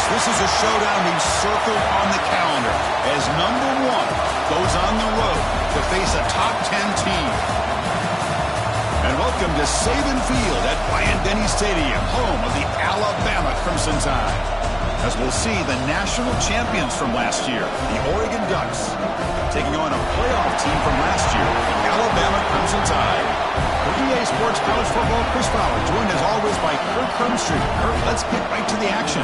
This is a showdown we've circled on the calendar as number one goes on the road to face a top 10 team. And welcome to Saban Field at Dynasty Stadium, home of the Alabama Crimson Tide. As we'll see the national champions from last year, the Oregon Ducks, taking on a playoff team from last year, the Alabama Crimson Tide. For EA Sports College Football, Chris Fowler, joined as always by Kirk Hermstreet. Kirk, let's get right to the action.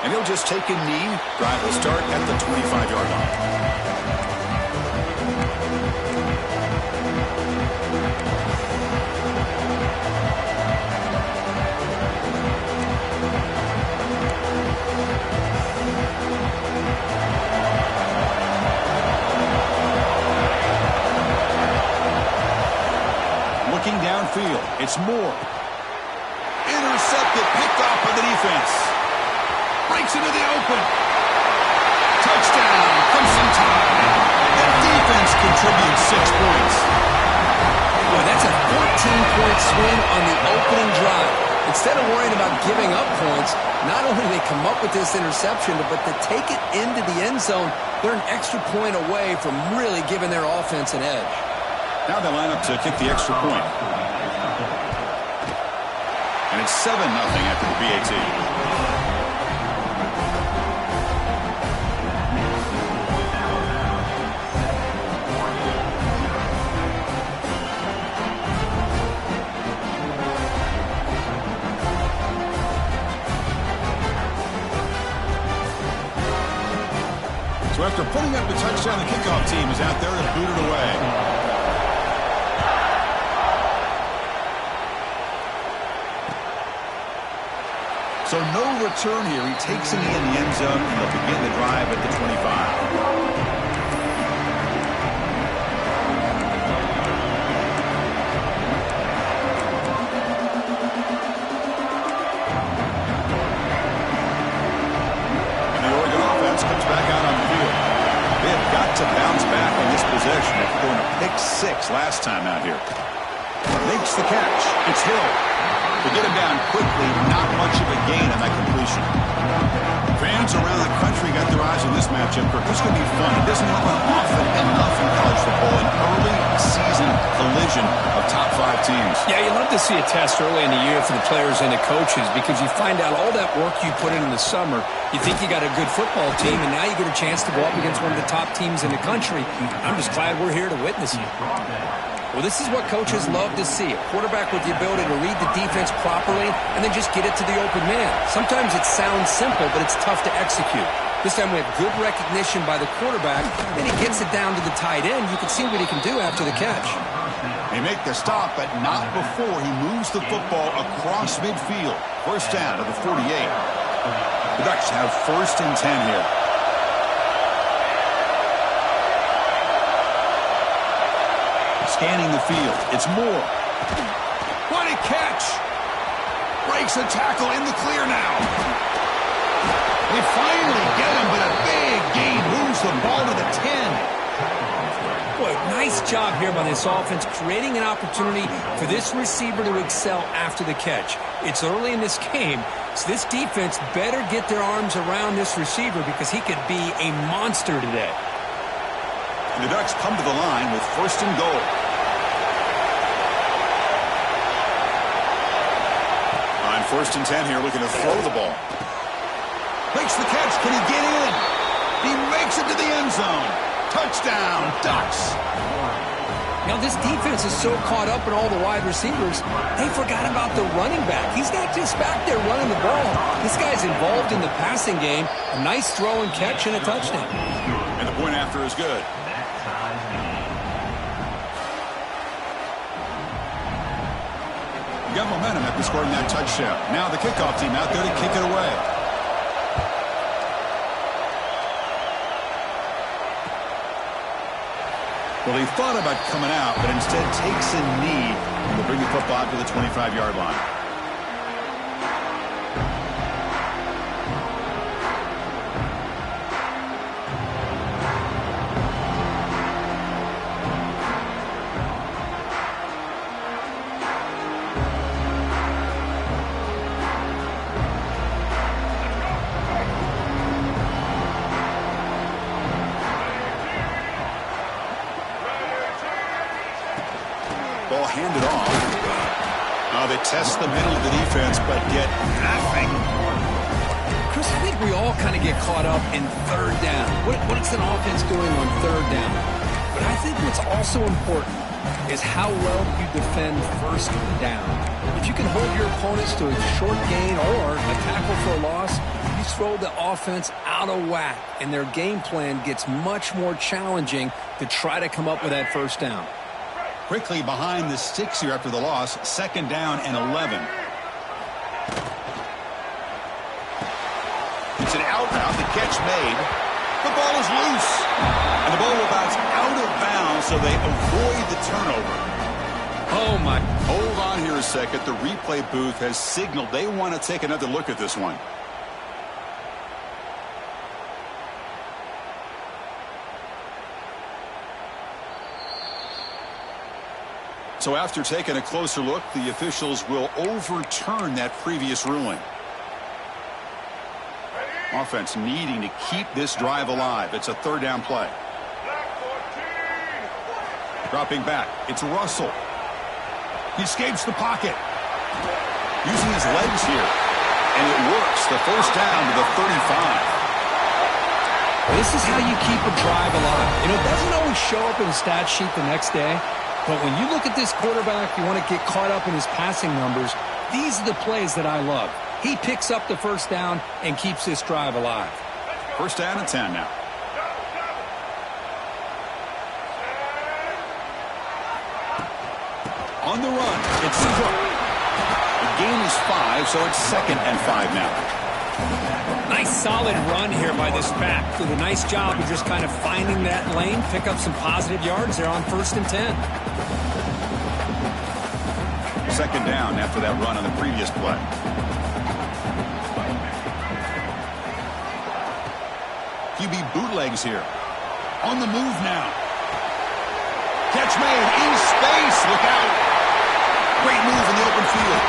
And he'll just take a knee. Drive will start at the 25-yard line. Looking downfield, it's Moore. Intercepted, picked off by the defense. Breaks into the open. Touchdown, Crimson Tide. The defense contributes 6 points. Boy, that's a 14-point swing on the opening drive. Instead of worrying about giving up points, not only do they come up with this interception, but to take it into the end zone, they're an extra point away from really giving their offense an edge. Now they line up to kick the extra point. And it's 7-0 after the PAT. So after putting up the touchdown, the kickoff team is out there to boot it away. So no return here. He takes a knee in the end zone, and he'll begin the drive at the 25. Comes back out on the field. They've got to bounce back on this possession after throwing a pick 6 last time out here. Makes the catch. It's Hill. To get him down quickly, not much of a gain on that completion. Fans around the country got their eyes on this matchup. This is going to be fun. It doesn't happen often enough in college football. An early season collision of top 5 teams. Yeah, you love to see a test early in the year for the players and the coaches because you find out all that work you put in the summer. You think you got a good football team, and now you get a chance to go up against one of the top teams in the country. I'm just glad we're here to witness it. Well, this is what coaches love to see. A quarterback with the ability to read the defense properly and then just get it to the open man. Sometimes it sounds simple, but it's tough to execute. This time we have good recognition by the quarterback, then he gets it down to the tight end. You can see what he can do after the catch. They make the stop, but not before he moves the football across midfield. First down to the 48. The Ducks have 1st and 10 here. Scanning the field, it's Moore. What a catch! Breaks a tackle in the clear now. They finally get him, but a big gain moves the ball to the 10. Boy, nice Nice job here by this offense, creating an opportunity for this receiver to excel after the catch. It's early in this game, so this defense better get their arms around this receiver because he could be a monster today. And the Ducks come to the line with 1st and goal. On 1st and 10 here, looking to throw the ball. Makes the catch. Can he get in? He makes it to the end zone. Touchdown, Ducks. Now, this defense is so caught up in all the wide receivers, they forgot about the running back. He's not just back there running the ball. This guy's involved in the passing game. A nice throw and catch and a touchdown. And the point after is good. Got momentum after scoring that touchdown. Now the kickoff team out there to kick it away. Well, he thought about coming out, but instead takes a knee and will bring the football to the 25-yard line. Ball handed off. They test the middle of the defense, but get nothing. Chris, I think we all kind of get caught up in 3rd down. What's an offense doing on 3rd down? But I think what's also important is how well you defend 1st down. If you can hold your opponents to a short gain or a tackle for a loss, you throw the offense out of whack, and their game plan gets much more challenging to try to come up with that 1st down. Quickly behind the sticks here after the loss. 2nd down and 11. It's an out route. The catch made. The ball is loose. And the ball will bounce out of bounds, so they avoid the turnover. Oh, my. Hold on here a second. The replay booth has signaled they want to take another look at this one. So after taking a closer look, the officials will overturn that previous ruling. Offense needing to keep this drive alive. It's a 3rd down play. Dropping back. It's Russell. He escapes the pocket. Using his legs here. And it works. The 1st down to the 35. This is how you keep a drive alive. You know, it doesn't always show up in the stat sheet the next day. But when you look at this quarterback, you want to get caught up in his passing numbers. These are the plays that I love. He picks up the 1st down and keeps this drive alive. 1st down and 10 now. On the run, it's Cook. The gain is 5, so it's 2nd and 5 now. Nice solid run here by this back. Did a nice job of just kind of finding that lane, pick up some positive yards there on 1st and 10. 2nd down after that run on the previous play. QB bootlegs here. On the move now. Catch made in space. Look out. Great move in the open field.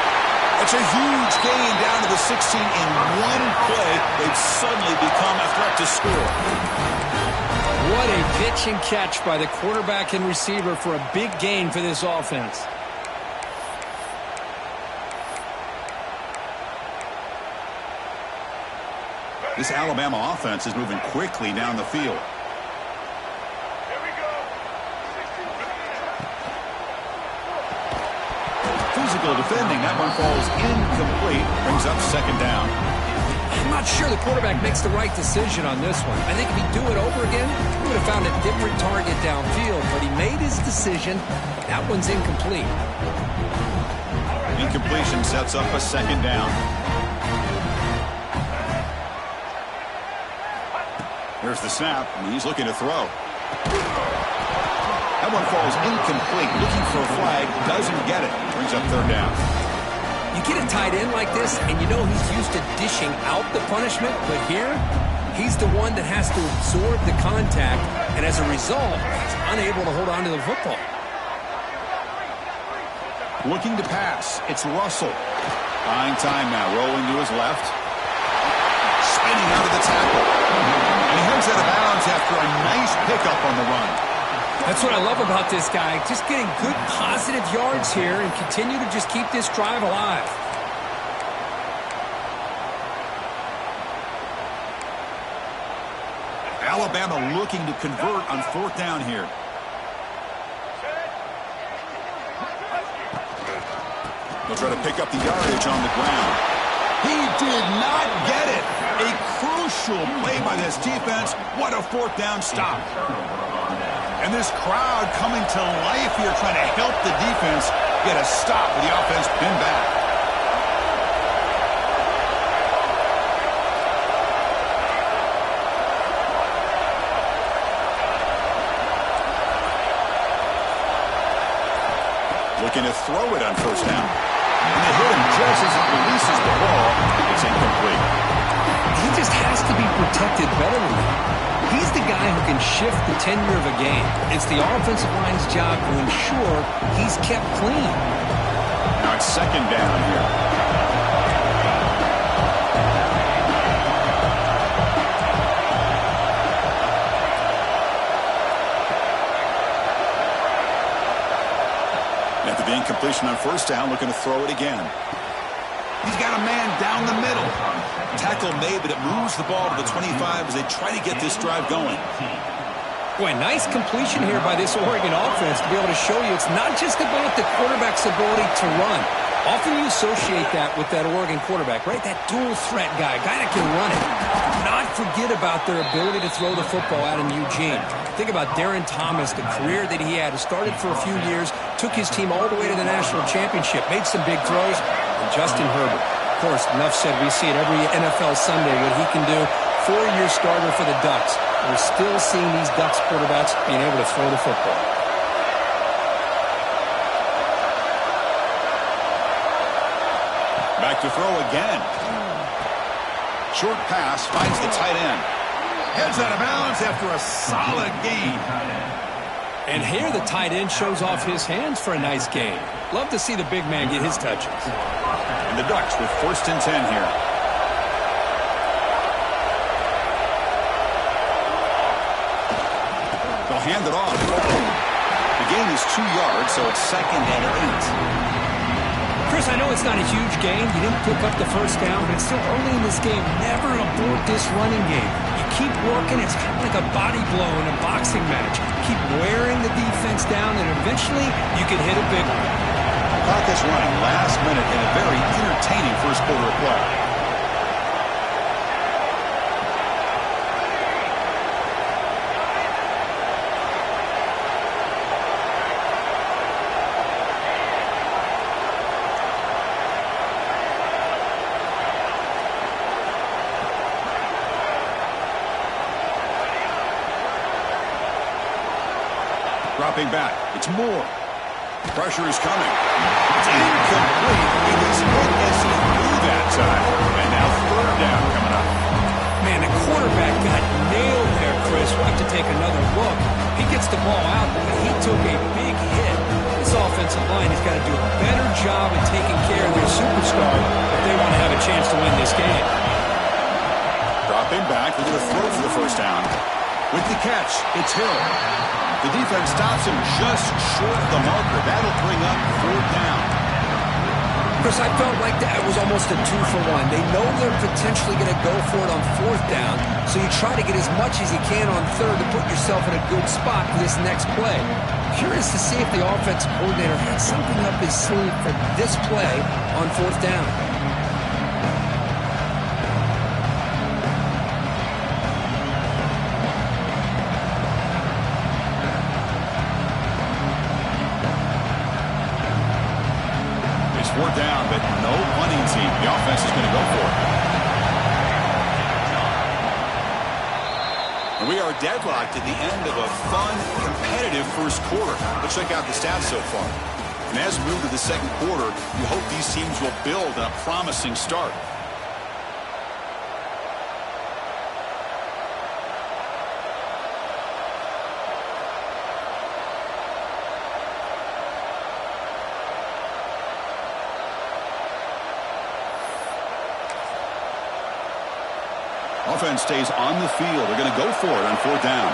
It's a huge gain down to the 16 in one play. They've suddenly become a threat to score. What a pitch and catch by the quarterback and receiver for a big gain for this offense. This Alabama offense is moving quickly down the field. Physical defending. That one falls incomplete. Brings up 2nd down. I'm not sure the quarterback makes the right decision on this one. I think if he'd do it over again, he would have found a different target downfield. But he made his decision. That one's incomplete. Incompletion sets up a 2nd down. Here's the snap, and he's looking to throw. That one falls incomplete. Looking for a flag. Doesn't get it. Brings up 3rd down. You get a tight end like this, and you know he's used to dishing out the punishment. But here, He's the one that has to absorb the contact, and as a result, he's unable to hold on to the football. Looking to pass. It's Russell. Buying time now. Rolling to his left. Spinning out of the tackle. And he heads out of bounds after a nice pickup on the run. That's what I love about this guy. Just getting good positive yards here and continue to just keep this drive alive. Alabama looking to convert on 4th down here. They'll try to pick up the yardage on the ground. He did not get it. A crucial play by this defense. What a 4th down stop. And this crowd coming to life here trying to help the defense get a stop with the offense pinned back. Looking to throw it on 1st down. And they hit him just as he releases the ball. It's incomplete. He just has to be protected better than that. He's the guy who can shift the tenure of a game. It's the offensive line's job to ensure he's kept clean. Now it's 2nd down here. After the incompletion on 1st down, looking to throw it again. He's got a man down the middle. Tackle made, but it moves the ball to the 25 as they try to get this drive going. Boy, nice completion here by this Oregon offense to be able to show you it's not just about the quarterback's ability to run. Often you associate that with that Oregon quarterback, right? That dual threat guy that can run it. Not forget about their ability to throw the football out in Eugene. Think about Darren Thomas, the career that he had. Started for a few years, took his team all the way to the national championship, made some big throws. And Justin Herbert, of course, enough said, we see it every NFL Sunday what he can do. 4-year starter for the Ducks. We're still seeing these Ducks quarterbacks being able to throw the football. Back to throw again. Short pass finds the tight end. Heads out of bounds after a solid gain. And here the tight end shows off his hands for a nice gain. Love to see the big man get his touches. And the Ducks with 1st and 10 here. They'll hand it off. The gain is 2 yards, so it's 2nd and 8. Chris, I know it's not a huge gain. You didn't pick up the 1st down, but it's still early in this game. Never abort this running game. You keep working. It's kind of like a body blow in a boxing match. Keep wearing the defense down, and eventually you can hit a big one. Clock is running last minute in a very entertaining 1st quarter of play. Dropping back. It's Moore. Pressure is coming. It's incomplete. It was hit as he threw that time. And now 3rd down coming up. Man, the quarterback got nailed there, Chris. We'll have to take another look. He gets the ball out, but he took a big hit. This offensive line has got to do a better job of taking care of their superstar if they want to have a chance to win this game. Dropping back. They're going to throw for the 1st down. With the catch, it's Hill. The defense stops him just short of the marker. That'll bring up 4th down. Chris, I felt like that was almost a 2-for-1. They know they're potentially going to go for it on 4th down, so you try to get as much as you can on 3rd to put yourself in a good spot for this next play. Curious to see if the offensive coordinator had something up his sleeve for this play on 4th down. Fourth down, but no punting team. The offense is going to go for it. And we are deadlocked at the end of a fun, competitive 1st quarter. Let's check out the stats so far. And as we move to the 2nd quarter, you hope these teams will build on a promising start. offense stays on the field. They're going to go for it on 4th down.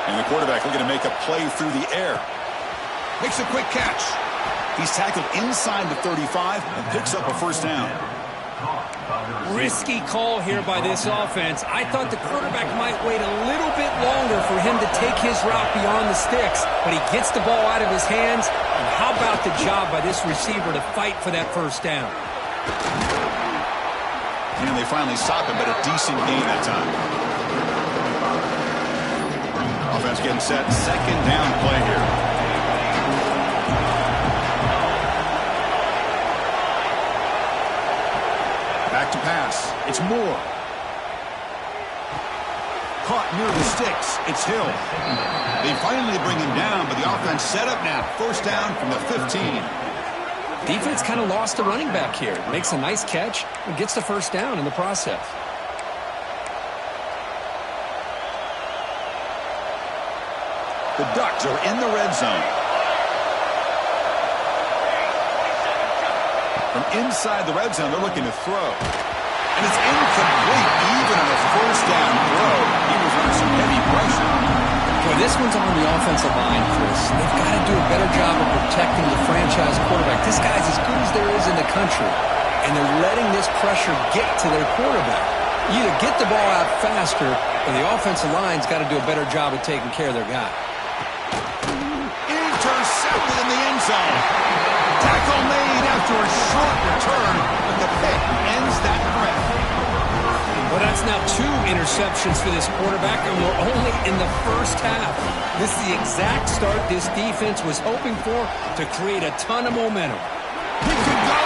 And the quarterback looking to make a play through the air. Makes a quick catch. He's tackled inside the 35 and picks up a 1st down. Risky call here by this offense. I thought the quarterback might wait a little bit longer for him to take his route beyond the sticks, but he gets the ball out of his hands. And how about the job by this receiver to fight for that 1st down? And they finally stop him, but a decent gain that time. Offense getting set. 2nd down play here. Back to pass. It's Moore. Caught near the sticks. It's Hill. They finally bring him down, but the offense set up now. 1st down from the 15. Defense kind of lost the running back here. Makes a nice catch and gets the 1st down in the process. The Ducks are in the red zone. From inside the red zone, they're looking to throw. And it's incomplete, even on a 1st down throw. He was under some heavy pressure. Boy, this one's on the offensive line, Chris. They've got to do a better job of protecting the franchise quarterback. This guy's as good as there is in the country, and they're letting this pressure get to their quarterback. You either get the ball out faster, or the offensive line's got to do a better job of taking care of their guy. Intercepted in the end zone. Tackle made after a short return, but the pick ends that threat. Well, that's now 2 interceptions for this quarterback, and we're only in the 1st half. This is the exact start this defense was hoping for to create a ton of momentum. He could go.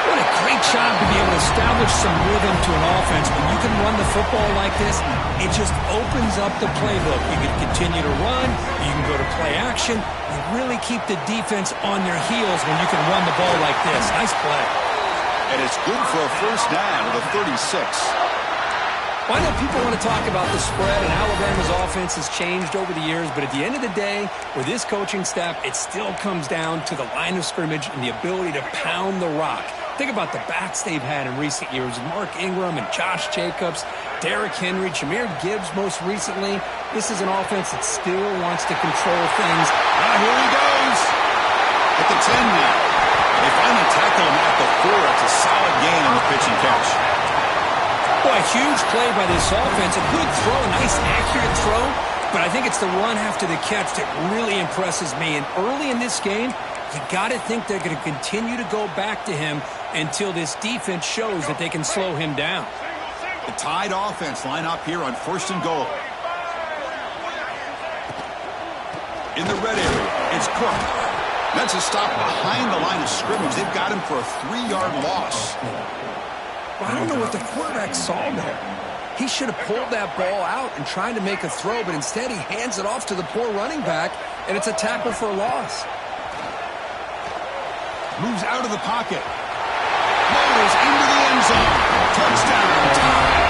What a great job to be able to establish some rhythm to an offense. When you can run the football like this, it just opens up the playbook. You can continue to run. You can go to play action. You really keep the defense on their heels when you can run the ball like this. Nice play. And it's good for a 1st down to the 36. Well, I know people want to talk about the spread, and Alabama's offense has changed over the years, but at the end of the day, with this coaching staff, it still comes down to the line of scrimmage and the ability to pound the rock. Think about the backs they've had in recent years. Mark Ingram and Josh Jacobs, Derrick Henry, Jahmyr Gibbs most recently. This is an offense that still wants to control things. Here he goes. At the 10 now. They finally tackle him at the 4. It's a solid gain on the pitch and catch. Boy, a huge play by this offense. A good throw, a nice accurate throw. But I think it's the run after the catch that really impresses me. And early in this game, you got to think they're going to continue to go back to him until this defense shows that they can slow him down. The tied offense line up here on 1st and goal. In the red area, it's Cook. That's a stop behind the line of scrimmage. They've got him for a 3-yard loss. Well, I don't know what the quarterback saw there. He should have pulled that ball out and tried to make a throw, but instead he hands it off to the poor running back, and it's a tackle for a loss. Moves out of the pocket. Rolls into the end zone. Touchdown. Tie.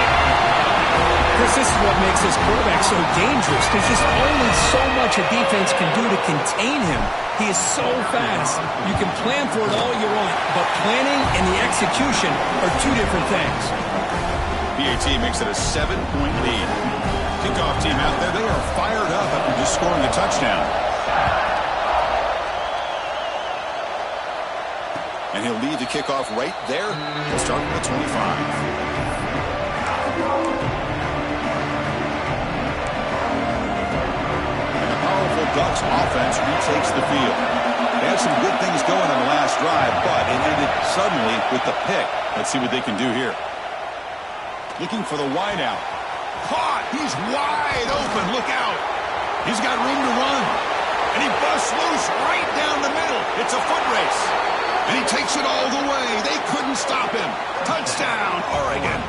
Chris, this is what makes this quarterback so dangerous. There's just only so much a defense can do to contain him. He is so fast. You can plan for it all you want, but planning and the execution are 2 different things. BAT makes it a 7-point lead. Kickoff team out there, they are fired up after just scoring a touchdown. And he'll lead the kickoff right there. He'll start at the 25. Ducks offense retakes the field. They had some good things going on the last drive, but it ended suddenly with the pick. Let's see what they can do here. Looking for the wideout. Caught! He's wide open. Look out. He's got room to run. And he busts loose right down the middle. It's a foot race. And he takes it all the way. They couldn't stop him. Touchdown, Oregon.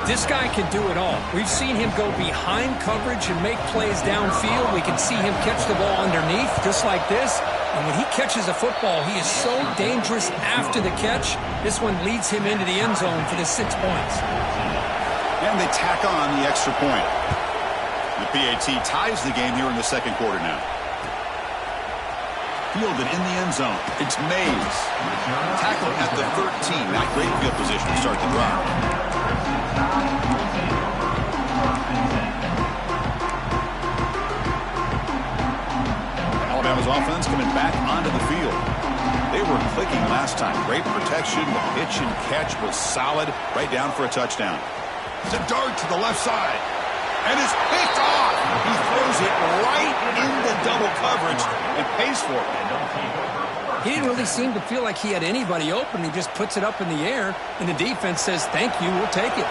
This guy can do it all. We've seen him go behind coverage and make plays downfield. We can see him catch the ball underneath, just like this. And when he catches a football, he is so dangerous after the catch. This one leads him into the end zone for the 6 points. And they tack on the extra point. The PAT ties the game here in the second quarter now. Fielded in the end zone. It's Mays. Tackled at the 13. Not great field position to start the drive. Alabama's offense coming back onto the field. They were clicking last time. Great protection. The pitch and catch was solid. Right down for a touchdown. It's a dart to the left side. And it's picked off. He throws it right into double coverage and pays for it. He didn't really seem to feel like he had anybody open. He just puts it up in the air, and the defense says, thank you, we'll take it.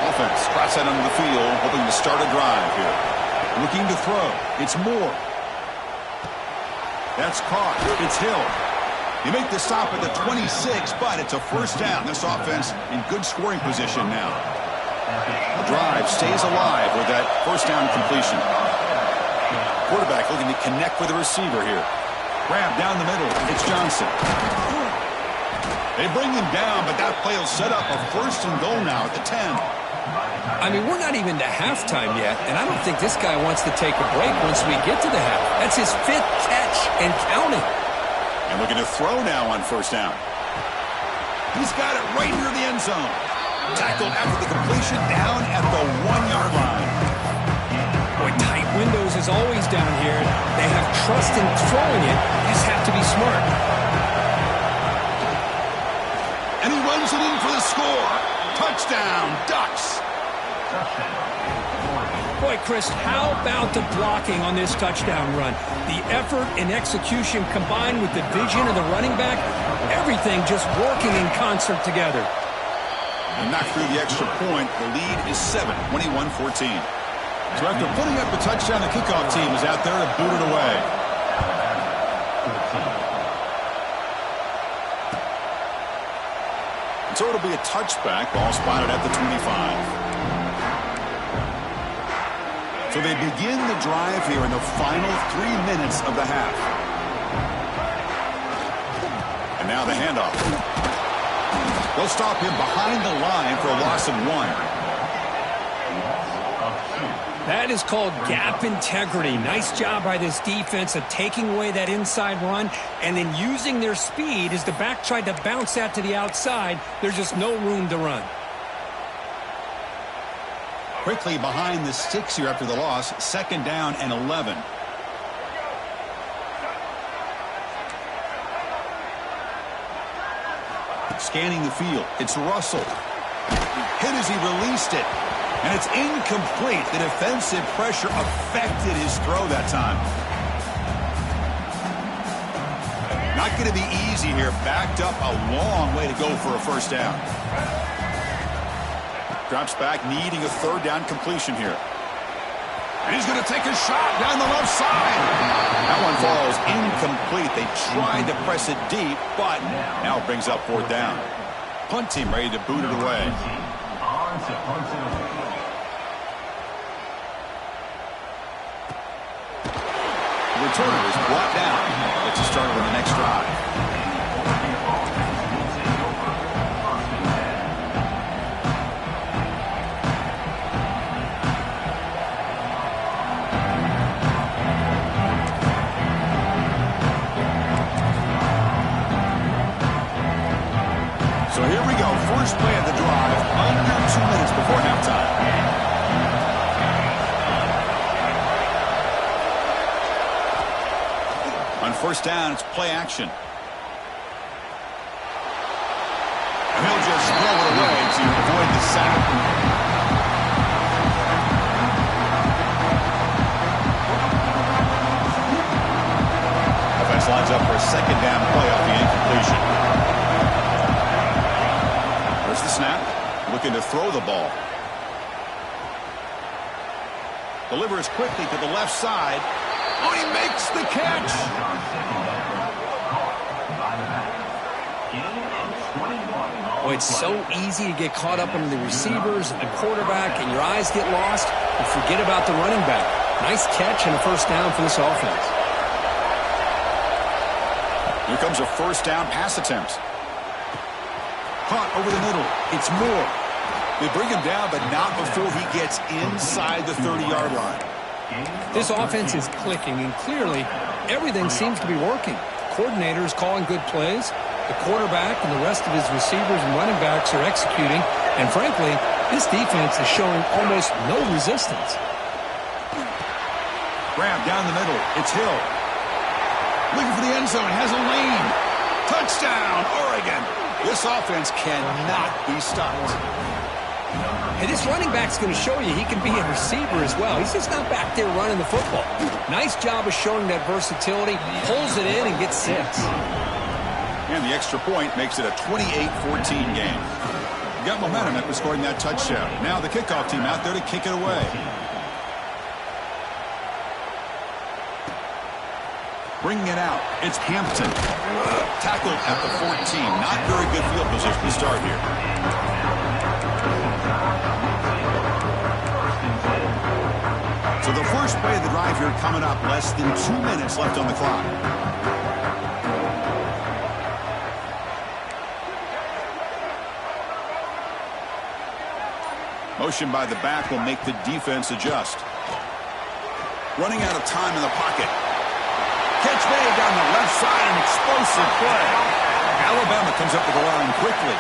Offense cross that onto the field, hoping to start a drive here. Looking to throw. It's Moore. That's caught. It's Hill. You make the stop at the 26, but it's a first down. This offense in good scoring position now. The drive stays alive with that first down completion. Quarterback looking to connect with the receiver here. Grab down the middle. It's Johnson. They bring him down, but that play will set up a first and goal now at the 10. I mean, we're not even to halftime yet, and I don't think this guy wants to take a break once we get to the half. That's his 5th catch and counting. And looking to throw now on first down. He's got it right near the end zone. Tackled after the completion down at the 1-yard line. Boy, tight windows is always down here. They have trust in throwing it. You just have to be smart. And he runs it in for the score. Touchdown, Ducks. Boy, Chris, how about the blocking on this touchdown run? The effort and execution combined with the vision of the running back, everything just working in concert together. And knocked through the extra point. The lead is 7, 21-14. So after putting up the touchdown, the kickoff team is out there to boot it away. And so it'll be a touchback. Ball spotted at the 25. So they begin the drive here in the final 3 minutes of the half. And now the handoff. They'll stop him behind the line for a loss of 1. That is called gap integrity. Nice job by this defense of taking away that inside run and then using their speed as the back tried to bounce that to the outside. There's just no room to run. Quickly behind the sticks here after the loss. 2nd down and 11. Scanning the field. It's Russell. Hit as he released it. And it's incomplete. The defensive pressure affected his throw that time. Not going to be easy here. Backed up a long way to go for a first down. Drops back, needing a 3rd down completion here. And he's going to take a shot down the left side. That one falls incomplete. They tried to press it deep, but now it brings up 4th down. Punt team ready to boot it away. The returner is brought down. Let's start with the next drive. So here we go. First play of the drive, under 2 minutes before halftime. On first down, it's play action. And he'll just throw it away to avoid the sack. Offense lines up for a 2nd down play off the incompletion. There's the snap. Looking to throw the ball. Delivers quickly to the left side. Oh, he makes the catch. Boy, it's so easy to get caught up in the receivers and the quarterback, and your eyes get lost. You forget about the running back. Nice catch and a first down for this offense. Here comes a first down pass attempt. Caught over the middle. It's Moore. They bring him down, but not before he gets inside the 30-yard line. This offense is clicking, and clearly everything seems to be working. Coordinator is calling good plays. The quarterback and the rest of his receivers and running backs are executing. And frankly, this defense is showing almost no resistance. Grab down the middle. It's Hill. Looking for the end zone. Has a lane. Touchdown, Oregon. This offense cannot be stopped. Hey, this running back's going to show you he can be a receiver as well. He's just not back there running the football. Nice job of showing that versatility. Pulls it in and gets 6. And the extra point makes it a 28-14 game. Got momentum after scoring that touchdown. Now the kickoff team out there to kick it away. Bringing it out, it's Hampton. Tackled at the 14. Not very good field position to start here. So the first play of the drive here coming up. Less than 2 minutes left on the clock. Motion by the back will make the defense adjust. Running out of time in the pocket. Catch made down the left side, an explosive play. Alabama comes up to the line quickly.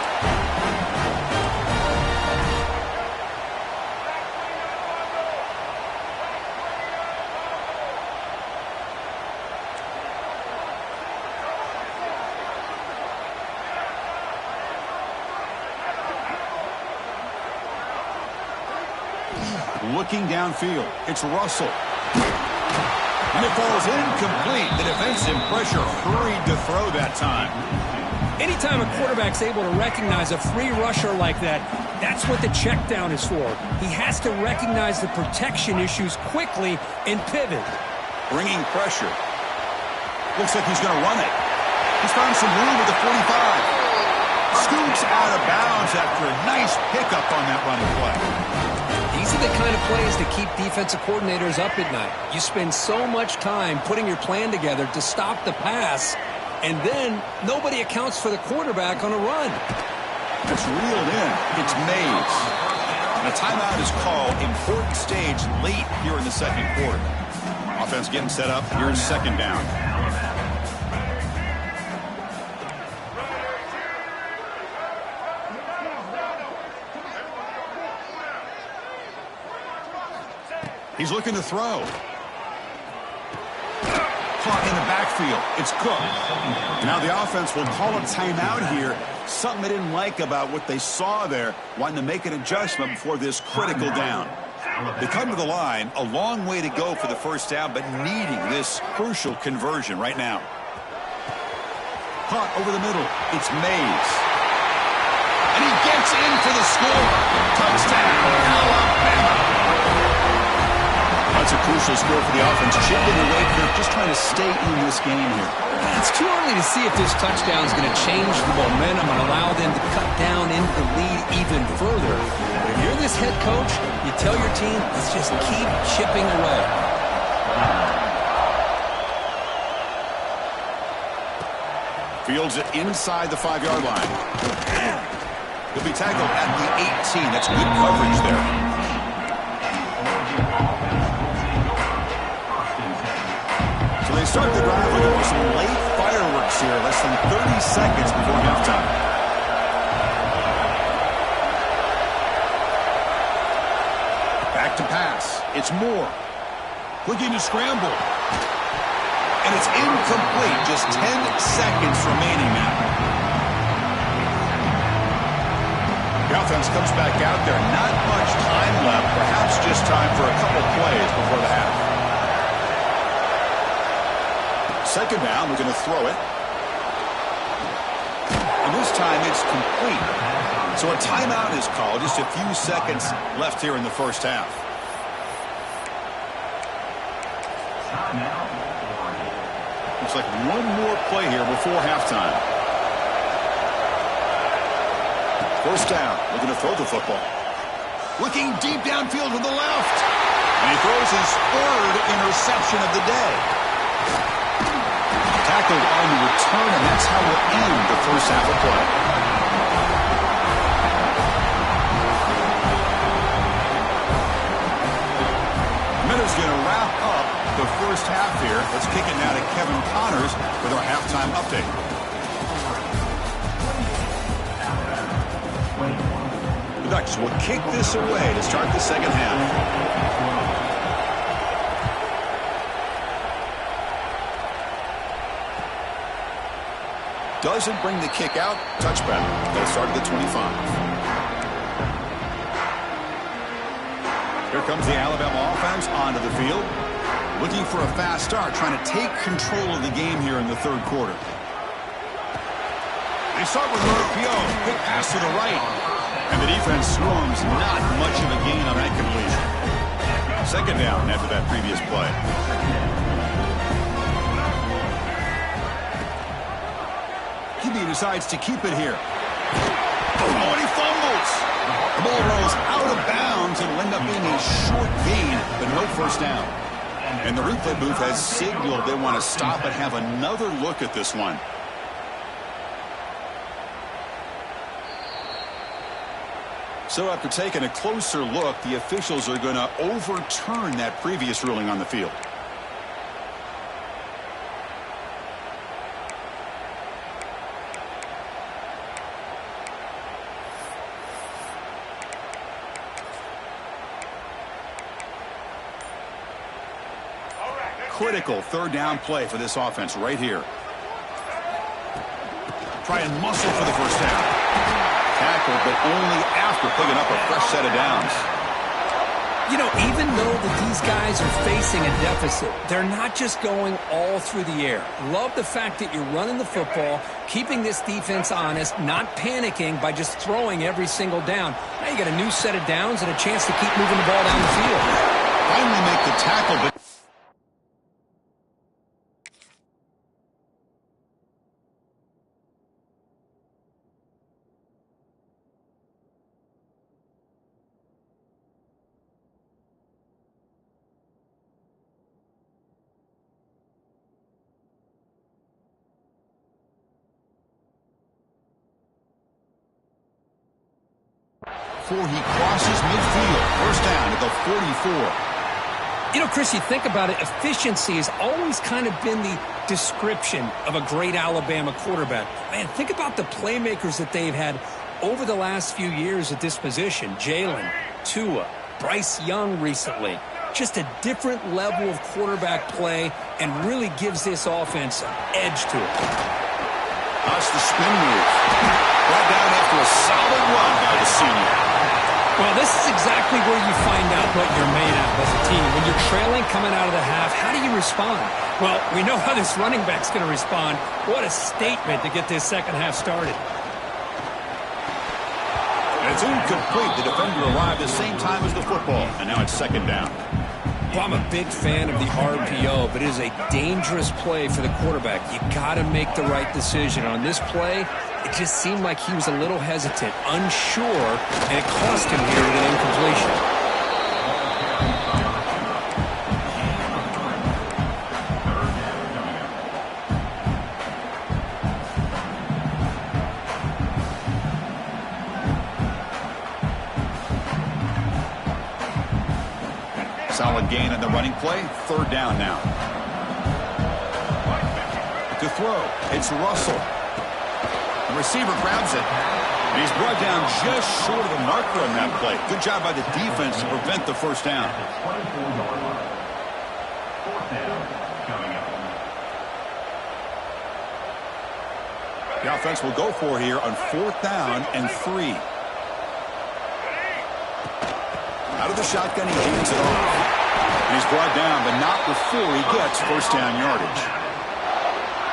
Looking downfield, it's Russell. And it falls incomplete. The defensive pressure hurried to throw that time. Anytime a quarterback's able to recognize a free rusher like that, that's what the check down is for. He has to recognize the protection issues quickly and pivot. Bringing pressure. Looks like he's going to run it. He's found some room at the 45. Scoops out of bounds after a nice pickup on that running play. These are the kind of plays that keep defensive coordinators up at night. You spend so much time putting your plan together to stop the pass, and then nobody accounts for the quarterback on a run. It's reeled in. It's Mays. And a timeout is called. Important stage late here in the second quarter. Offense getting set up. Here's second down. He's looking to throw. Caught in the backfield. It's Cook. Now the offense will call a timeout here. Something they didn't like about what they saw there. Wanting to make an adjustment before this critical down. They come to the line. A long way to go for the first down, but needing this crucial conversion right now. Caught over the middle. It's Mays. And he gets in for the score. Touchdown, Alabama. That's a crucial score for the offense. Chipping away here, just trying to stay in this game here. It's too early to see if this touchdown is going to change the momentum and allow them to cut down into the lead even further. But if you're this head coach, you tell your team, let's just keep chipping away. Fields it inside the 5-yard line. He'll be tackled at the 18. That's good coverage there. They start the drive with some late fireworks here, less than 30 seconds before halftime. Back to pass. It's Moore. Looking to scramble. And it's incomplete. Just 10 seconds remaining now. The offense comes back out there. Not much time left. Perhaps just time for a couple plays before the half. Second down, we're going to throw it. And this time it's complete. So a timeout is called. Just a few seconds left here in the first half. Looks like one more play here before halftime. First down, looking to throw the football. Looking deep downfield to the left. And he throws his third interception of the day. Tackled on the return, and that's how we'll end the first half of play. Miller's going to wrap first half here. Let's kick it now to Kevin Connors with our halftime update. The Ducks will kick this away to start the second half. Doesn't bring the kick out. Touchback. They'll start at the 25. Here comes the Alabama offense onto the field. Looking for a fast start, trying to take control of the game here in the third quarter. They start with an RPO. Quick pass to the right. And the defense swarms. Not much of a gain on that completion. Second down after that previous play. He decides to keep it here. Oh, and he fumbles. The ball rolls out of bounds and will end up being a short gain, but no first down. And the replay booth has signaled they want to stop and have another look at this one. So after taking a closer look, the officials are going to overturn that previous ruling on the field. Critical third down play for this offense right here. Try and muscle for the first down. Tackled, but only after picking up a fresh set of downs. You know, even though that these guys are facing a deficit, they're not just going all through the air. Love the fact that you're running the football, keeping this defense honest, not panicking by just throwing every single down. Now you got a new set of downs and a chance to keep moving the ball down the field. Finally make the tackle, but 4, he crosses midfield. First down at the 44. You know, Chris, you think about it, efficiency has always kind of been the description of a great Alabama quarterback. Man, think about the playmakers that they've had over the last few years at this position. Jalen, Tua, Bryce Young recently. Just a different level of quarterback play and really gives this offense an edge to it. That's the spin move. Brought down after a solid run by the senior. Well, this is exactly where you find out what you're made of as a team. When you're trailing coming out of the half, how do you respond? Well, we know how this running back's going to respond. What a statement to get this second half started. And it's incomplete. The defender arrived the same time as the football, and now it's second down. Well, I'm a big fan of the RPO, but it is a dangerous play for the quarterback. You got to make the right decision. On this play, it just seemed like he was a little hesitant, unsure, and it cost him here with an incompletion. Solid gain on the running play. Third down now. To throw, it's Russell. The receiver grabs it. And he's brought down just short of the marker on that play. Good job by the defense to prevent the first down. The offense will go for here on 4th down and 3. Out of the shotgun, he hands it off. And he's brought down, but not before he gets first down yardage.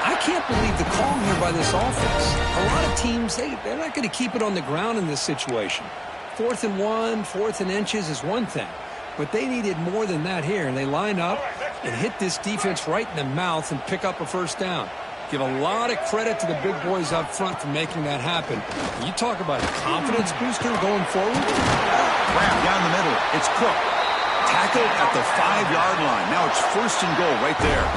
I can't believe the call here by this offense. A lot of teams, they're not going to keep it on the ground in this situation. 4th and 1, 4th and inches is one thing. But they needed more than that here. And they line up and hit this defense right in the mouth and pick up a first down. Give a lot of credit to the big boys up front for making that happen. You talk about a confidence booster going forward. Grab down the middle. It's Cook. Tackled at the 5-yard line. Now it's first and goal right there.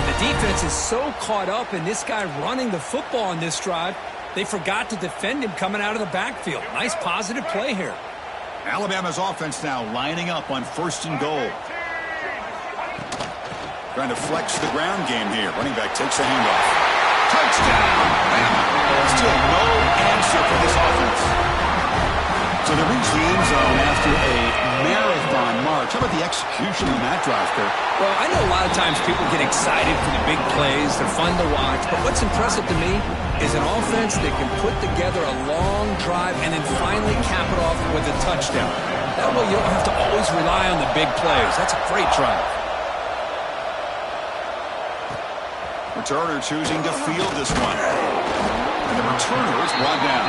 The defense is so caught up in this guy running the football on this drive, they forgot to defend him coming out of the backfield. Nice positive play here. Alabama's offense now lining up on first and goal. Trying to flex the ground game here. Running back takes a handoff. Touchdown! Still no answer for this offense. So they reach the end zone after a marathon march. How about the execution on that drive, Kirk? Well, I know a lot of times people get excited for the big plays. They're fun to watch. But what's impressive to me is an offense that can put together a long drive and then finally cap it off with a touchdown. That way you don't have to always rely on the big plays. That's a great drive. Returner choosing to field this one. And the returner is brought down.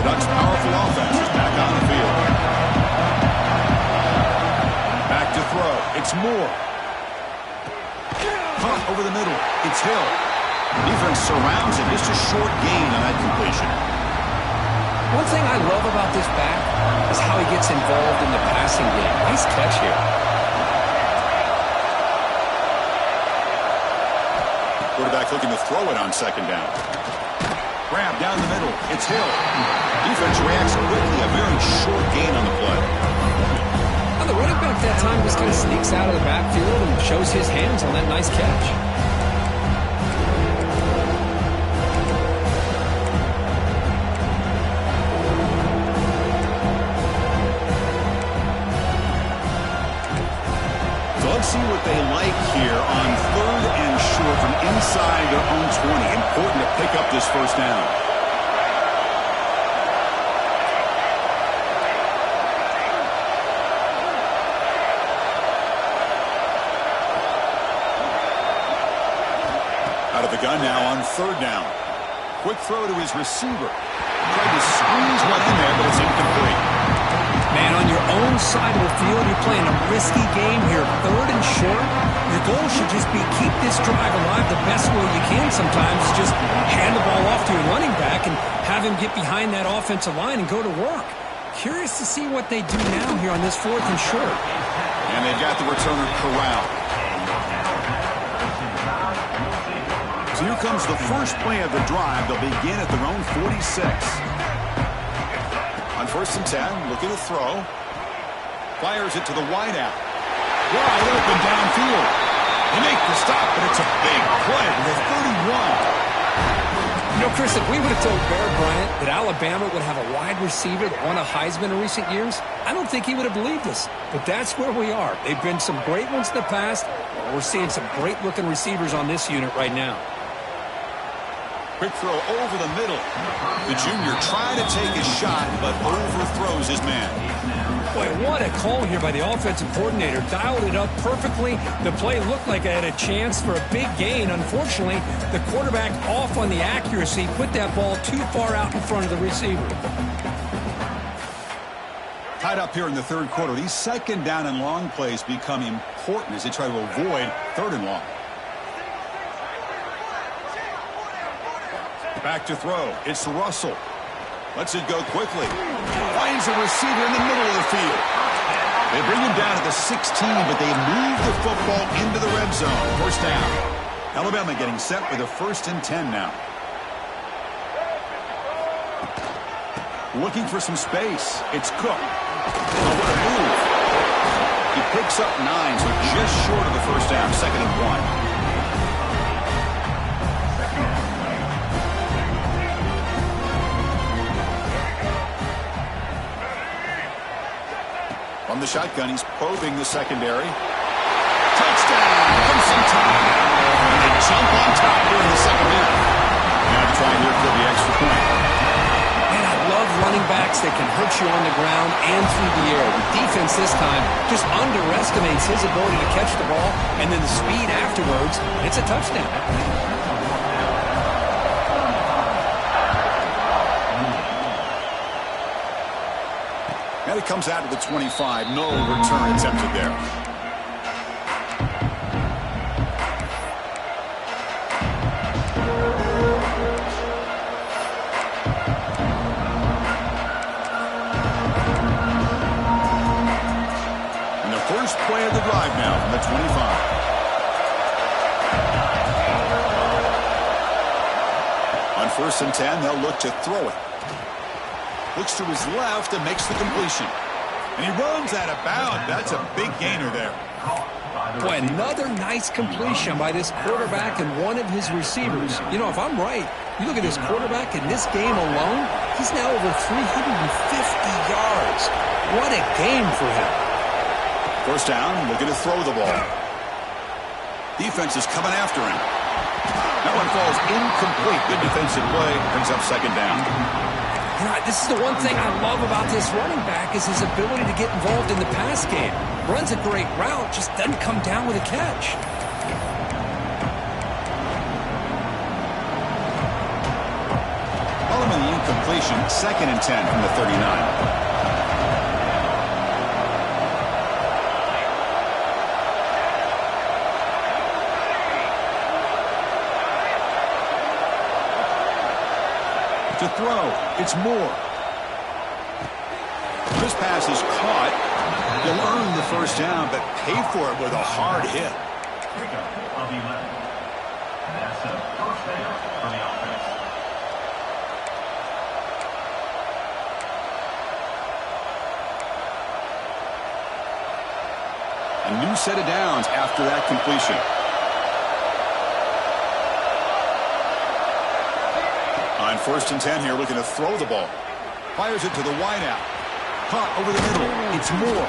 Ducks' powerful offense is back on the field. Back to throw. It's Moore. Caught over the middle. It's Hill. Defense surrounds it. Just a short gain on that completion. One thing I love about this back is how he gets involved in the passing game. Nice catch here. Quarterback looking to throw it on second down. Grab down the middle. It's Hill. Defense reacts quickly. A very short gain on the play. Well, the running back that time just kind of sneaks out of the backfield and shows his hands on that nice catch. So let's see what they like here on 3rd and short from inside their own 20. Important to pick up this first down. Out of the gun now on 3rd down. Quick throw to his receiver. Tried to squeeze one in there, but it's incomplete. Man, on your own side of the field, you're playing a risky game here. 3rd and short. Your goal should just be keep this drive alive the best way you can sometimes. Just hand the ball off to your running back and have him get behind that offensive line and go to work. Curious to see what they do now here on this 4th and short. And they've got the returner corralled. So here comes the first play of the drive. They'll begin at their own 46. On 1st and 10, looking to throw. Fires it to the wideout. Wide open downfield. They make the stop, but it's a big play to the 31. You know, Chris, if we would have told Bear Bryant that Alabama would have a wide receiver that won a Heisman in recent years, I don't think he would have believed us. But that's where we are. They've been some great ones in the past. We're seeing some great-looking receivers on this unit right now. Quick throw over the middle. The junior trying to take a shot, but overthrows his man. Boy, what a call here by the offensive coordinator. Dialed it up perfectly. The play looked like it had a chance for a big gain. Unfortunately, the quarterback off on the accuracy, put that ball too far out in front of the receiver. Tied up here in the 3rd quarter. These 2nd down and long plays become important as they try to avoid 3rd and long. Back to throw. It's Russell. Lets it go quickly. Finds a receiver in the middle of the field. They bring him down at the 16, but they move the football into the red zone. 1st down. Alabama getting set for the 1st and 10 now. Looking for some space. It's Cook. Oh, what a move. He picks up 9, so just short of the 1st down. 2nd and 1. From the shotgun, he's probing the secondary. Touchdown! Comes some time. And they jump on top here in the 2nd half. Now to try here for the extra point. Man, I love running backs that can hurt you on the ground and through the air. The defense this time just underestimates his ability to catch the ball, and then the speed afterwards, it's a touchdown. And it comes out to the 25. No return attempted there. And the first play of the drive now from the 25. On 1st and 10, they'll look to throw it. Looks to his left and makes the completion. And he runs out of bounds. That's a big gainer there. Boy, another nice completion by this quarterback and one of his receivers. You know, if I'm right, you look at this quarterback in this game alone, he's now over 350 yards. What a game for him. First down, looking to throw the ball. Defense is coming after him. That one falls incomplete. Good defensive play. Brings up second down. You know, this is the one thing I love about this running back is his ability to get involved in the pass game. Runs a great route, just doesn't come down with a catch. Following the incompletion, 2nd and 10 from the 39. To throw, it's Moore. This pass is caught. You'll earn the first down, but pay for it with a hard hit. That's a first down for the offense. A new set of downs after that completion. On 1st and 10 here, looking to throw the ball. Fires it to the wideout. Caught over the middle. It's Moore.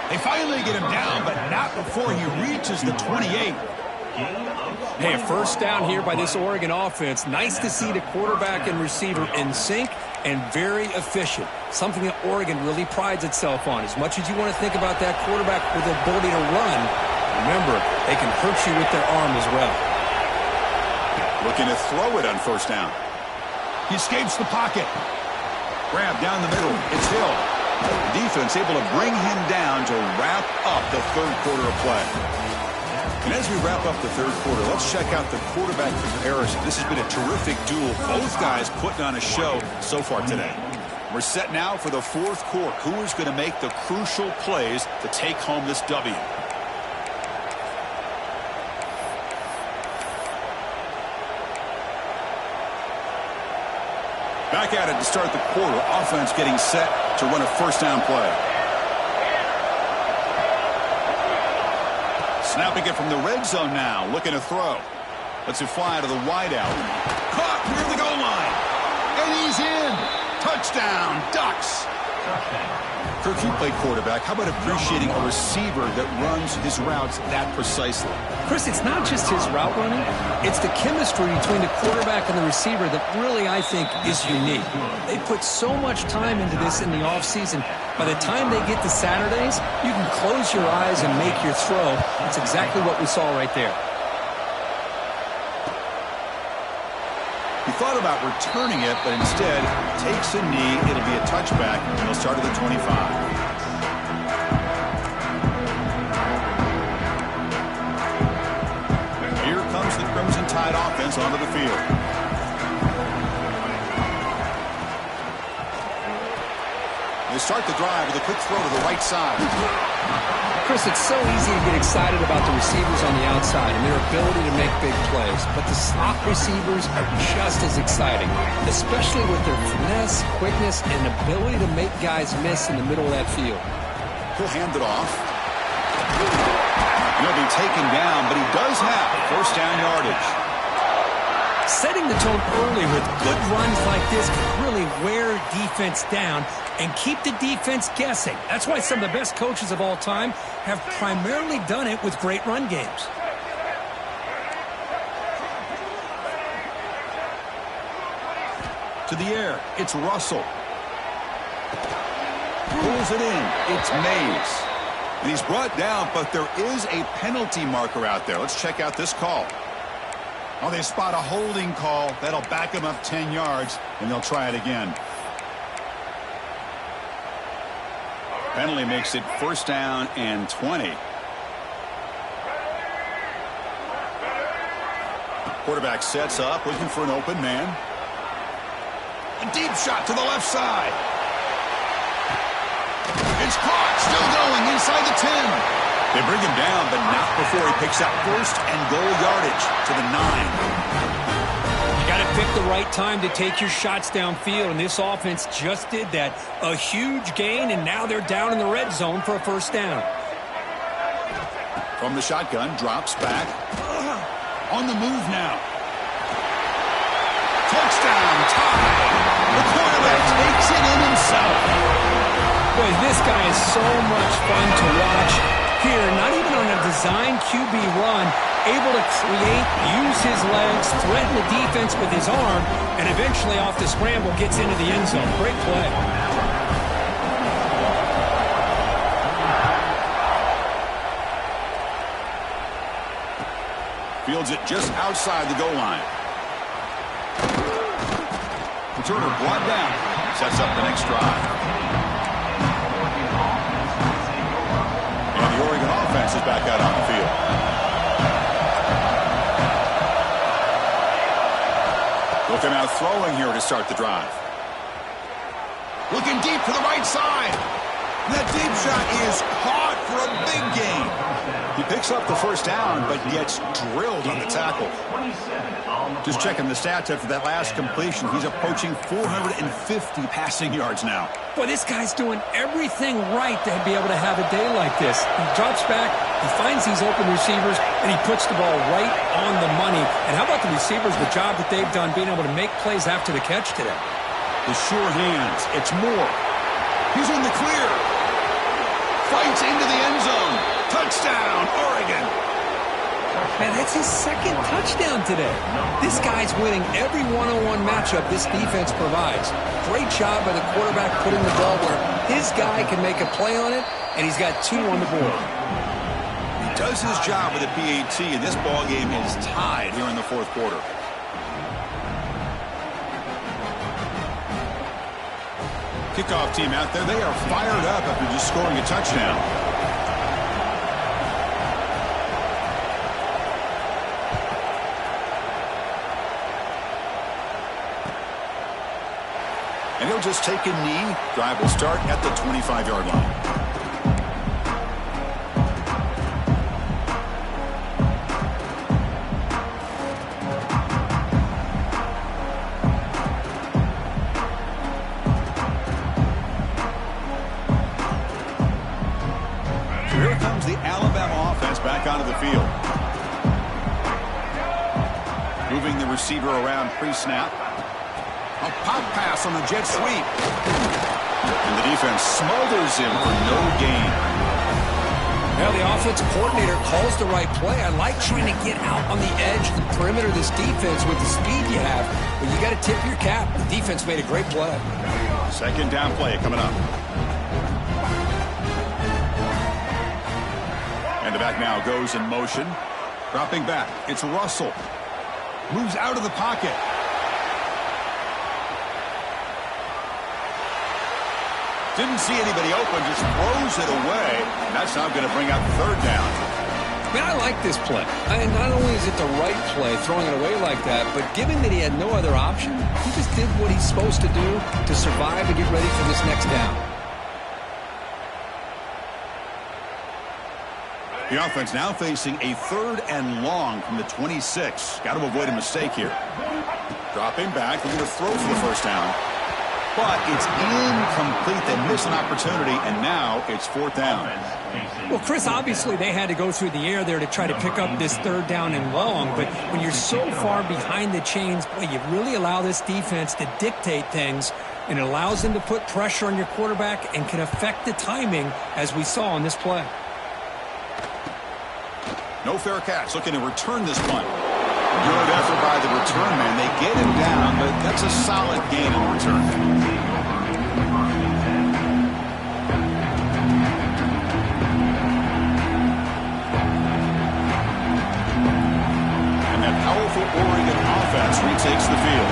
They finally get him down, but not before he reaches the 28. Hey, a first down here by this Oregon offense. Nice to see the quarterback and receiver in sync and very efficient. Something that Oregon really prides itself on. As much as you want to think about that quarterback with the ability to run, remember, they can hurt you with their arm as well. Looking to throw it on first down. He escapes the pocket. Grab down the middle. It's Hill. The defense able to bring him down to wrap up the third quarter of play. And as we wrap up the third quarter, let's check out the quarterback comparison. This has been a terrific duel. Both guys putting on a show so far today. We're set now for the fourth quarter. Who is going to make the crucial plays to take home this W? Back at it to start the quarter. Offense getting set to run a first down play. Snapping it from the red zone now. Looking to throw. Lets it fly to the wideout. Caught near the goal line. And he's in. Touchdown, Ducks. Kirk, you played quarterback. How about appreciating a receiver that runs his routes that precisely? Chris, it's not just his route running. It's the chemistry between the quarterback and the receiver that really, I think, is unique. They put so much time into this in the offseason. By the time they get to Saturdays, you can close your eyes and make your throw. That's exactly what we saw right there. He thought about returning it, but instead takes a knee. It'll be a touchback, and he'll start at the 25. Here comes the Crimson Tide offense onto the field. They start the drive with a quick throw to the right side. Chris, it's so easy to get excited about the receivers on the outside and their ability to make big plays, but the slot receivers are just as exciting, especially with their finesse, quickness, and ability to make guys miss in the middle of that field. He'll hand it off. He'll be taken down, but he does have first down yardage. Setting the tone early with good runs like this can really wear defense down and keep the defense guessing. That's why some of the best coaches of all time have primarily done it with great run games. To the air, it's Russell. Pulls it in, it's Mays. And he's brought down, but there is a penalty marker out there. Let's check out this call. Oh, they spot a holding call. That'll back him up 10 yards, and they'll try it again. Penalty makes it first down and 20. Quarterback sets up, looking for an open man. A deep shot to the left side. It's caught, still going inside the 10. They bring him down, but not before he picks up first and goal yardage to the 9. You got to to pick the right time to take your shots downfield, and this offense just did that. A huge gain, and now they're down in the red zone for a first down. From the shotgun, drops back. On the move now. Touchdown, tie. The quarterback takes it in himself. Boy, this guy is so much fun to watch. Here, not even on a designed QB run, able to create, use his legs, threaten the defense with his arm, and eventually off the scramble gets into the end zone. Great play. Fields it just outside the goal line. Returner brought down. Sets up the next drive. And the Oregon offense is back out on the field. Looking out throwing here to start the drive. Looking deep to the right side. That deep shot is caught for a big gain. He picks up the first down, but gets drilled on the tackle. Just checking the stats after that last completion. He's approaching 450 passing yards now. Boy, this guy's doing everything right to be able to have a day like this. He drops back, he finds these open receivers, and he puts the ball right on the money. And how about the receivers, the job that they've done being able to make plays after the catch today? The sure hands. It's Moore. He's in the clear. Fights into the end zone. Touchdown, Oregon. Man, that's his second touchdown today. This guy's winning every one-on-one matchup this defense provides. Great job by the quarterback putting the ball where his guy can make a play on it, and he's got 2 on the board. He does his job with a PAT, and this ball game is tied here in the fourth quarter. Kickoff team out there, they are fired up after just scoring a touchdown. And he'll just take a knee. Drive will start at the 25-yard line. Here comes the Alabama offense back onto the field. Moving the receiver around pre-snap. A pop pass on the jet sweep. And the defense smothers him for no gain. Well, the offensive coordinator calls the right play. I like trying to get out on the edge of the perimeter of this defense with the speed you have. But you got to tip your cap. The defense made a great play. Second down play coming up. And the back now goes in motion. Dropping back. It's Russell. Moves out of the pocket. Didn't see anybody open, just throws it away. And that's not going to bring out third down. Man, I like this play. And not only is it the right play, throwing it away like that, but given that he had no other option, he just did what he's supposed to do to survive and get ready for this next down. The offense now facing a 3rd and long from the 26. Got to avoid a mistake here. Dropping back, they're going to throw for the first down. But it's incomplete. They miss an opportunity, and now it's 4th down. Well, Chris, obviously they had to go through the air there to try to pick up this 3rd down and long. But when you're so far behind the chains, boy, you really allow this defense to dictate things. And it allows them to put pressure on your quarterback and can affect the timing, as we saw on this play. No fair catch. Looking to return this punt. Good effort by the return man. They get him down, but that's a solid gain in return. And that powerful Oregon offense retakes the field.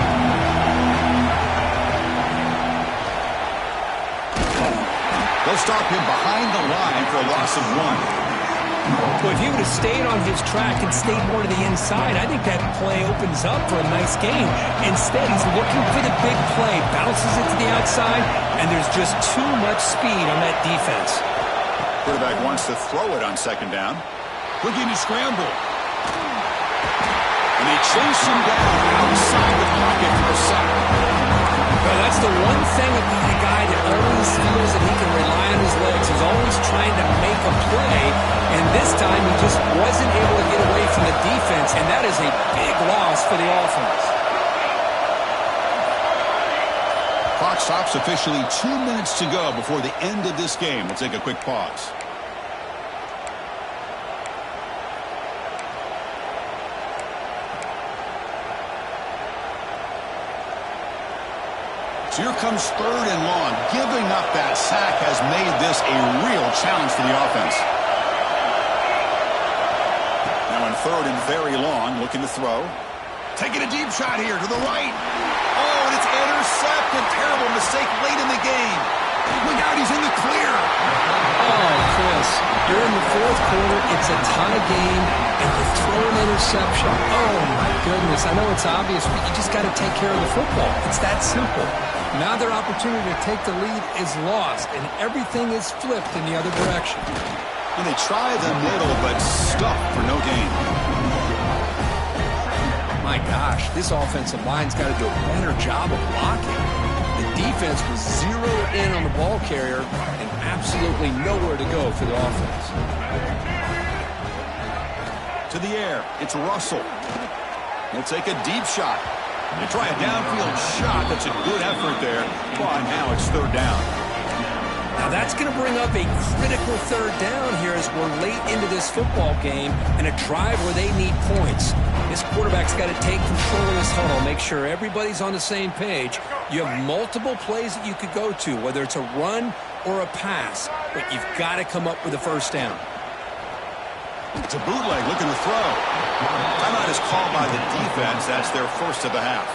They'll stop him behind the line for a loss of 1. Well, if he would have stayed on his track and stayed more to the inside, I think that play opens up for a nice gain. Instead, he's looking for the big play, bounces it to the outside, and there's just too much speed on that defense. Quarterback wants to throw it on 2nd down. Looking to scramble. And they chase him down outside the pocket for a sack. Well, that's the one thing about a guy that always feels that he can rely on his legs. He's always trying to make a play, and this time he just wasn't able to get away from the defense, and that is a big loss for the offense. Clock stops officially 2 minutes to go before the end of this game. We'll take a quick pause. So here comes 3rd and long. Giving up that sack has made this a real challenge for the offense. Now in 3rd and very long, looking to throw. Taking a deep shot here to the right. Oh, and it's intercepted. Terrible mistake late in the game. Look out, he's in the clear. Oh, Chris, you're in the 4th quarter. It's a tie game, and you throw an interception. Oh, my goodness. I know it's obvious, but you just got to take care of the football. It's that simple. Now their opportunity to take the lead is lost, and everything is flipped in the other direction. And they try the middle, but stuck for no gain. My gosh, this offensive line's got to do a better job of blocking. The defense was zeroed in on the ball carrier and absolutely nowhere to go for the offense. To the air, it's Russell. He'll take a deep shot. They try a downfield shot. That's a good effort there. But now it's 3rd down. Now that's going to bring up a critical 3rd down here as we're late into this football game and a drive where they need points. This quarterback's got to take control of this huddle, make sure everybody's on the same page. You have multiple plays that you could go to, whether it's a run or a pass, but you've got to come up with a 1st down. It's a bootleg looking to throw. Timeout is called by the defense. That's their 1st of the half.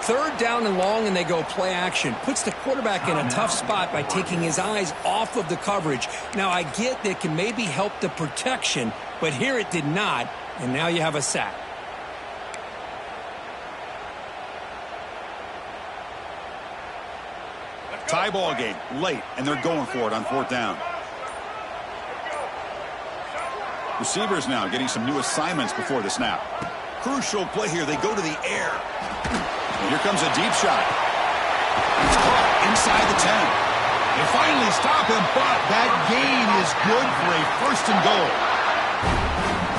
3rd down and long, and they go play action. Puts the quarterback in a tough spot by taking his eyes off of the coverage. Now, I get that it can maybe help the protection, but here it did not, and now you have a sack. Tie ball game, late, and they're going for it on 4th down. Receivers now getting some new assignments before the snap. Crucial play here. They go to the air. And here comes a deep shot. It's caught inside the 10. They finally stop him, but that gain is good for a 1st and goal.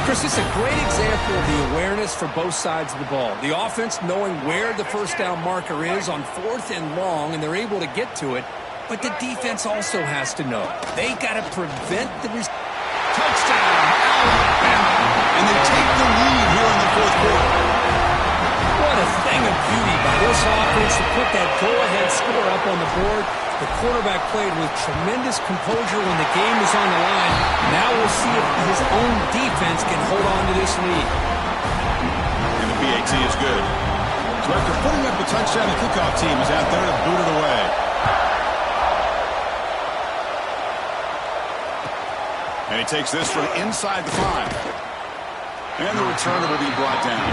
Chris, this is a great example of the awareness for both sides of the ball. The offense knowing where the 1st down marker is on 4th and long, and they're able to get to it. But the defense also has to know. They got to prevent the touchdown, Alabama. And they take the lead here in the 4th quarter. What a thing of beauty by this offense to put that go-ahead score up on the board. The quarterback played with tremendous composure when the game was on the line. Now we'll see if his own defense can hold on to this lead. And the PAT is good. So after putting up a touchdown, the kickoff team is out there to boot it away. And he takes this from inside the 5. And the returner will be brought down.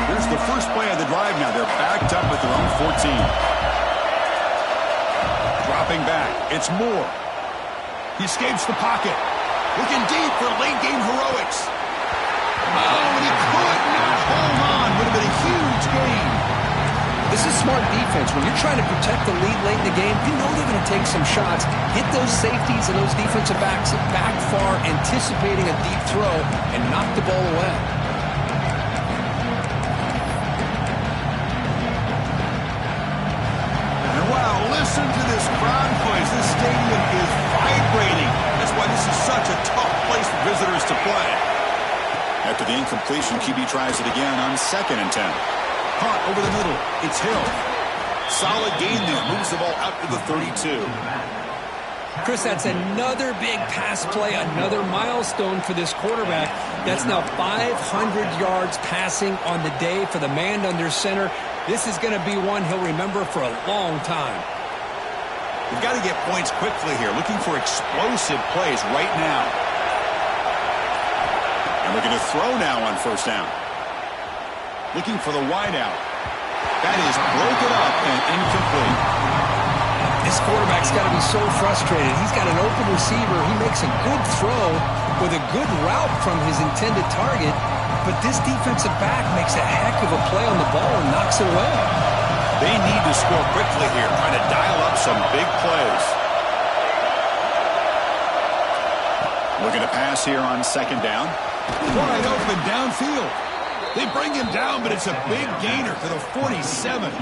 Here's the first play of the drive now. They're backed up at their own 14. Dropping back. It's Moore. He escapes the pocket. Looking deep for late-game heroics. Oh, and he could not hold on. Would have been a huge gain. This is smart defense. When you're trying to protect the lead late in the game, you know they're going to take some shots. Hit those safeties and those defensive backs back far, anticipating a deep throw, and knock the ball away. And wow, listen to this crowd noise. This stadium is vibrating. That's why this is such a tough place for visitors to play. After the incompletion, QB tries it again on 2nd and 10. Hunt over the middle. It's Hill. Solid gain there. Moves the ball out to the 32. Chris, that's another big pass play, another milestone for this quarterback. That's now 500 yards passing on the day for the man under center. This is going to be one he'll remember for a long time. We've got to get points quickly here. Looking for explosive plays right now. And we're going to throw now on 1st down. Looking for the wideout. That is broken up and incomplete. This quarterback's got to be so frustrated. He's got an open receiver. He makes a good throw with a good route from his intended target, but this defensive back makes a heck of a play on the ball and knocks it away. They need to score quickly here, trying to dial up some big plays. Looking to pass here on second down. Wide open downfield. They bring him down, but it's a big gainer to the 47.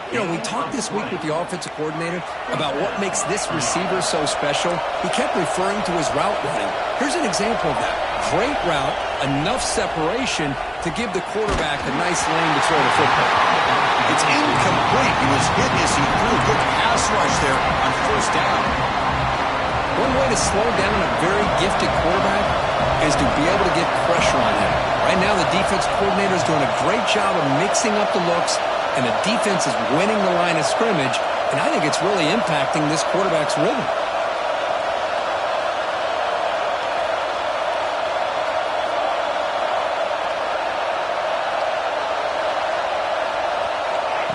You know, we talked this week with the offensive coordinator about what makes this receiver so special. He kept referring to his route running. Here's an example of that. Great route, enough separation to give the quarterback a nice lane to throw the football. It's incomplete. He was hit as he threw a good pass rush there on first down. One way to slow down a very gifted quarterback is to be able to get pressure on him. Right now, the defense coordinator is doing a great job of mixing up the looks, and the defense is winning the line of scrimmage, and I think it's really impacting this quarterback's rhythm.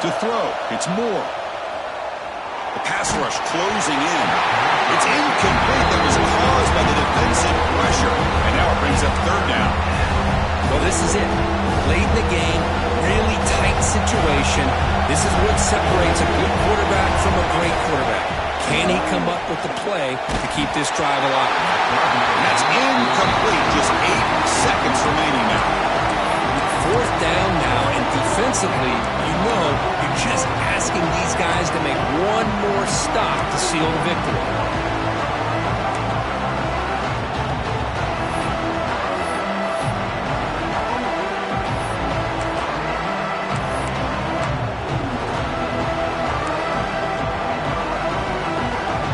To throw, it's Moore. The pass rush closing in. It's incomplete. That was caused by the defensive pressure, and now it brings up third down. Well, this is it. Late in the game, really tight situation. This is what separates a good quarterback from a great quarterback. Can he come up with the play to keep this drive alive? And that's incomplete. Just 8 seconds remaining now. Fourth down now, and defensively, you know you're just asking these guys to make one more stop to seal the victory.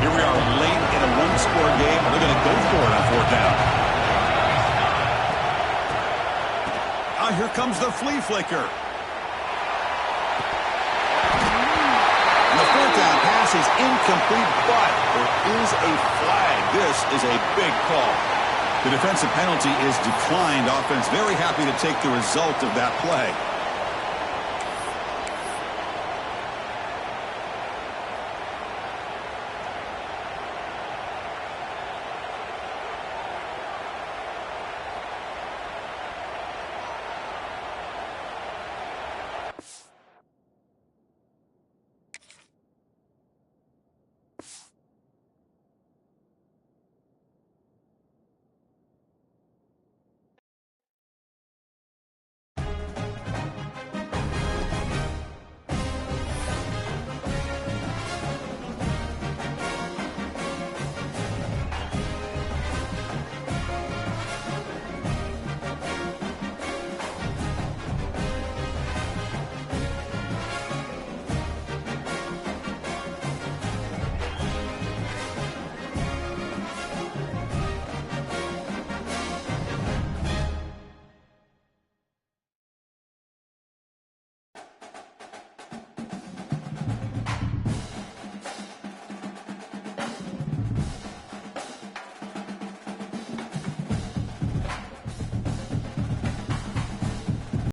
Here we are late in a one-score game. They're going to go for it on fourth down. Here comes the flea flicker. And the fourth down pass is incomplete, but there is a flag. This is a big call. The defensive penalty is declined. Offense very happy to take the result of that play.